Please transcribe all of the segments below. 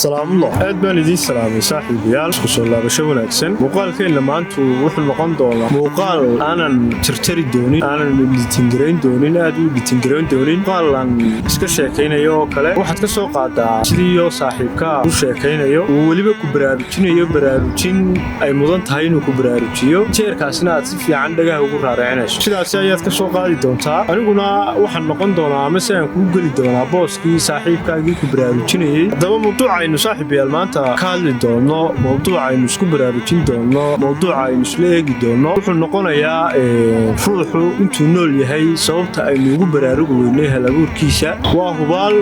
salaam Allah aad baan idin salaamay saaxiibayaal isku soo laabasho wanaagsan muuqaalkeena maanta wuxuu noqon doonaa muuqaal aanan tirtiri doonin aanan editing doonin aad u editing doonin muuqaalan iska sheekaynayo oo kale waxaad ka soo qaadaa sidii saaxiibka uu sheekaynayo uu waliba ku baraarujin ay mudan tahay inuu ku baraarujiyo jeerkaasna aad si fiican dhagaha ugu raaraacinayso sidaas ayaad ka soo qaadi doontaa aniguna waxaan noqon doonaa ama si aan kugu geli doonaa booskii saaxiibkaagii ku baraarujinayay haddaba mawduucaynu saaxiibayaal maanta ka hadli doono mawduucaynu isku baraarujin doono mawduucaynu isla eegi doono wuxuu noqonayaa ruuxu intuu nool yahay sababta aynu ugu baraarugi weynay halabuurkiisa waa hubaal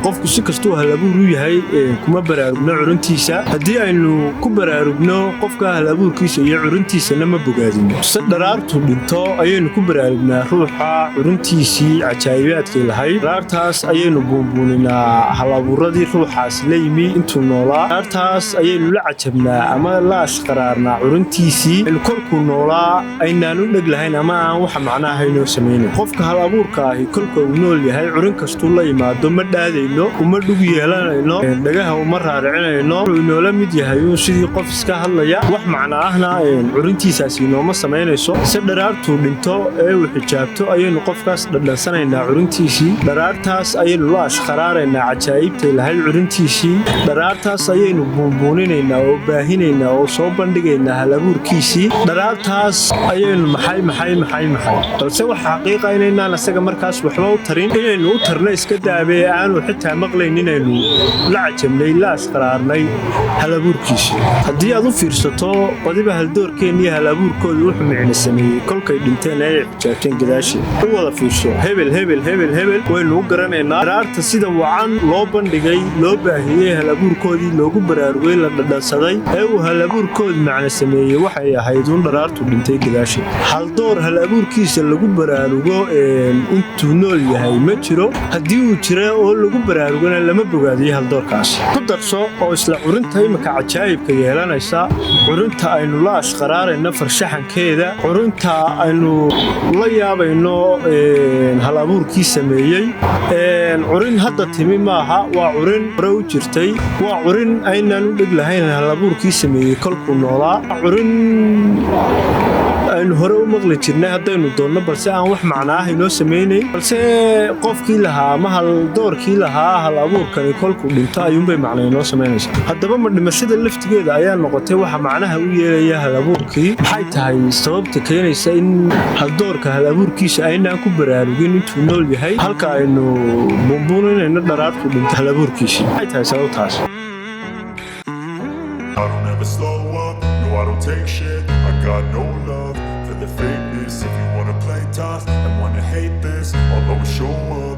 qofku si kastuu halabuur u yahay kuma baraarugno curuntiisa haddii aynu ku baraarugno qofka halabuurkiisa iyo curuntiisana ma bogaadino se dharaartu dhinto ayaynu ku baraarugnaa ruuxa curuntiisii cajaa'ibaadkay lahayd dharaartaas ayaynu buunbuuninaa halabuuradii ruuxaas la yimi intuu noolaa dharaartaas ayaynu la cajabnaa ama la ashqaraarnaa curuntiisii kolkuu noolaa aynaan u dheg lahayn ama aan waxa macnaha haynoo samaynayn qofka halabuurka ahi kolka uu nool yahay curin kastuu la yimaado ma dhaadayno uma dhug yeelanayno dhagaha uma raaricinayno wuxuu inoola mid yahay uun sidii qof iska hadlaya wax macno ahna curintiisaasi inooma samaynayso se dharaartuu dhinto ee uu xijaabto ayaynu qofkaas dhadhansanaynaa curintiisii dharaartaas ayaynu la ashqaraaraynaa cajaa'ibtay lahayd curintiisii dharaartaas ayaynu buunbuuninaynaa oo baahinaynaa oo soo bandhigaynaa halabuurkiisii dharaartaas ayaynu maxay balse wax xaqiiqa inaynaan asaga markaas waxba u tarin inaynu u tarna iska daabee aanu xitaa maqlayn inaynu la cajabnay la ashqaraarnay halabuurkiisii haddii aad u fiirsato badiba haldoorkeennii halabuurkooda wuxuu micno sameeyey kolkay dhinteen ay xijaabteen gadaashii u wada fiirso hebel waynu u garanaynaa dharaarta sida wacan loo bandhigay loo baahiyey halabuurkoodii loogu baraarugay la dhadhansaday ee uu halabuurkooda macno sameeyey waxay ahayd uun dharaartu dhintay gadaashii haldoor halabuurkiisa lagu baraarugo intuu nool yahay ma jiro haddii uu jira oo lagu baraarugana lama bogaadiyo haldoorkaas ku darso oo isla curinta imika cajaa'ibka yeelanaysa curinta aynu la ashqaraarayno farshaxankeeda curinta aynu la yaabayno halabuurkii sameeyey curin hadda timi maaha waa curin hore u jirtay waa curin aynaan u dheg lahayn halabuurkii sameeyey kolkuu noolaa curin aynu hore u maqli jirnay haddaynu doonno balse aan wax macno ah inoo samaynayn balse qofkii lahaa ama haldoorkii lahaa hal abuurkani kolkuu dhinto ayuunbay macno inoo samaynaysaa haddaba ma dhimashada laftigeeda ayaa noqotay waxa macnaha u yeelaya halabuurkii maxay tahay sababta keenaysa in haldoorka halabuurkiisa aynaan ku baraarugin intuu nool yahay halka aynu buunbuuninayno dharaartu dhinto halabuurkiisii maxay tahay sababtaas I don't take shit, I got no love for the fakeness. If you wanna play tough and wanna hate this, I'll always show up.